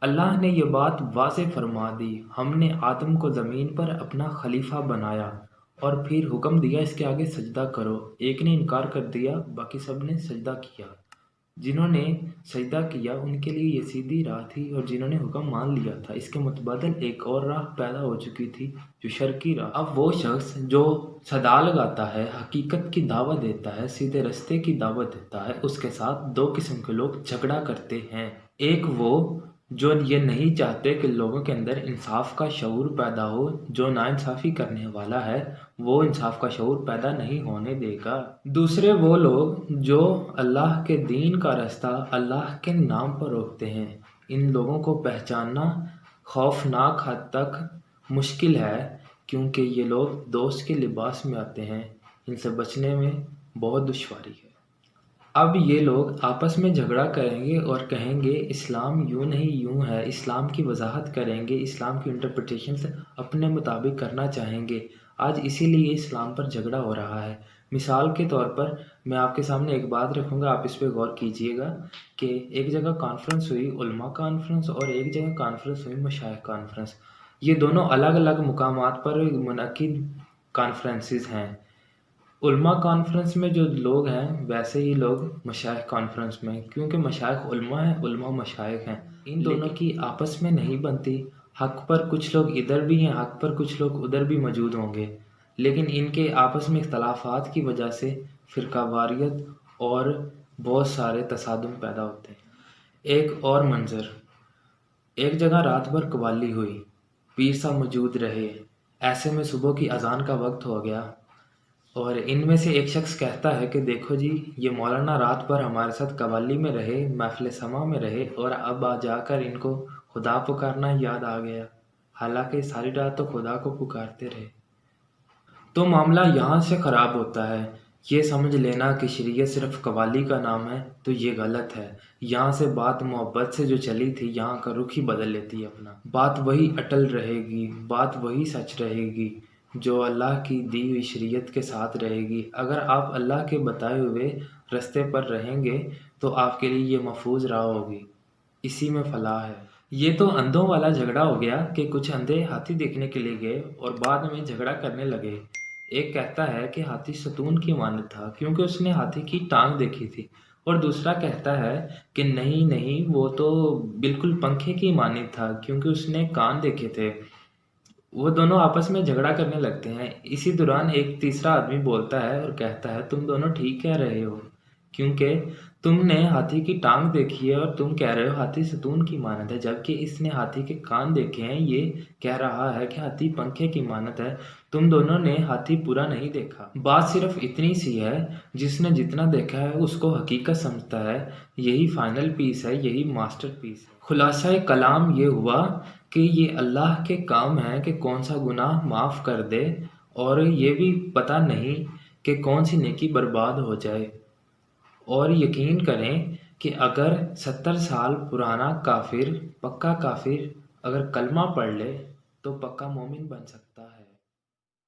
اللہ نے یہ بات واضح فرما دی، ہم نے آدم کو زمین پر اپنا خلیفہ بنایا اور پھر حکم دیا اس کے آگے سجدہ کرو۔ ایک نے انکار کر دیا، باقی سب نے سجدہ کیا۔ جنہوں نے سجدہ کیا ان کے لیے یہ سیدھی راہ تھی، اور جنہوں نے حکم مان لیا تھا اس کے متبادل ایک اور راہ پیدا ہو چکی تھی، جو شرکی راہ۔ اب وہ شخص جو صدا لگاتا ہے، حقیقت کی دعوت دیتا ہے، سیدھے رستے کی دعوت دیتا ہے، اس کے ساتھ دو قسم کے لوگ جھگڑا کرتے ہیں۔ ایک وہ جو یہ نہیں چاہتے کہ لوگوں کے اندر انصاف کا شعور پیدا ہو، جو ناانصافی کرنے والا ہے وہ انصاف کا شعور پیدا نہیں ہونے دے گا۔ دوسرے وہ لوگ جو اللہ کے دین کا راستہ اللہ کے نام پر روکتے ہیں۔ ان لوگوں کو پہچاننا خوفناک حد تک مشکل ہے، کیونکہ یہ لوگ دوست کے لباس میں آتے ہیں۔ ان سے بچنے میں بہت دشواری ہے۔ اب یہ لوگ آپس میں جھگڑا کریں گے اور کہیں گے اسلام یوں نہیں یوں ہے، اسلام کی وضاحت کریں گے، اسلام کی انٹرپریٹیشنز اپنے مطابق کرنا چاہیں گے۔ آج اسی لیے اسلام پر جھگڑا ہو رہا ہے۔ مثال کے طور پر میں آپ کے سامنے ایک بات رکھوں گا، آپ اس پہ غور کیجئے گا کہ ایک جگہ کانفرنس ہوئی، علماء کانفرنس، اور ایک جگہ کانفرنس ہوئی، مشائخ کانفرنس۔ یہ دونوں الگ الگ مقامات پر منعقد کانفرنسز ہیں۔ علماء کانفرنس میں جو لوگ ہیں ویسے ہی لوگ مشائخ کانفرنس میں، کیونکہ مشائخ علماء ہیں، علماء مشائخ ہیں۔ ان دونوں کی آپس میں نہیں بنتی۔ حق پر کچھ لوگ ادھر بھی ہیں، حق پر کچھ لوگ ادھر بھی موجود ہوں گے، لیکن ان کے آپس میں اختلافات کی وجہ سے فرقہ واریت اور بہت سارے تصادم پیدا ہوتے ہیں۔ ایک اور منظر، ایک جگہ رات بھر قوالی ہوئی، پیر صاحب موجود رہے۔ ایسے میں صبح کی اذان کا وقت ہو گیا، اور ان میں سے ایک شخص کہتا ہے کہ دیکھو جی، یہ مولانا رات بھر ہمارے ساتھ قوالی میں رہے، محفل سما میں رہے، اور اب جا کر ان کو خدا پکارنا یاد آ گیا، حالانکہ ساری رات تو خدا کو پکارتے رہے۔ تو معاملہ یہاں سے خراب ہوتا ہے۔ یہ سمجھ لینا کہ شریعت صرف قوالی کا نام ہے تو یہ غلط ہے۔ یہاں سے بات محبت سے جو چلی تھی، یہاں کا رخ ہی بدل لیتی ہے اپنا۔ بات وہی اٹل رہے گی، بات وہی سچ رہے گی جو اللہ کی دی ہوئی شریعت کے ساتھ رہے گی۔ اگر آپ اللہ کے بتائے ہوئے رستے پر رہیں گے تو آپ کے لیے یہ محفوظ راہ ہوگی، اسی میں فلاح ہے۔ یہ تو اندھوں والا جھگڑا ہو گیا کہ کچھ اندھے ہاتھی دیکھنے کے لیے گئے اور بعد میں جھگڑا کرنے لگے۔ ایک کہتا ہے کہ ہاتھی ستون کی مانند تھا کیونکہ اس نے ہاتھی کی ٹانگ دیکھی تھی، اور دوسرا کہتا ہے کہ نہیں نہیں، وہ تو بالکل پنکھے کی مانند تھا کیونکہ اس نے کان دیکھے تھے۔ وہ دونوں آپس میں جھگڑا کرنے لگتے ہیں۔ اسی دوران ایک تیسرا آدمی بولتا ہے اور کہتا ہے تم دونوں ٹھیک کہہ رہے ہو، کیونکہ تم نے ہاتھی کی ٹانگ دیکھی ہے اور تم کہہ رہے ہو ہاتھی ستون کی مانند ہے، جبکہ اس نے ہاتھی کے کان دیکھے ہیں، یہ کہہ رہا ہے کہ ہاتھی پنکھے کی مانند ہے۔ تم دونوں نے ہاتھی پورا نہیں دیکھا۔ بات صرف اتنی سی ہے، جس نے جتنا دیکھا ہے اس کو حقیقت سمجھتا ہے۔ یہی فائنل پیس ہے، یہی ماسٹر پیس ہے۔ خلاصہ کلام یہ ہوا کہ یہ اللہ کے کام ہے کہ کون سا گناہ معاف کر دے، اور یہ بھی پتہ نہیں کہ کون سی نیکی برباد ہو جائے۔ اور یقین کریں کہ اگر 70 سال پرانا کافر، پکا کافر، اگر کلمہ پڑھ لے تو پکا مومن بن سکتا ہے۔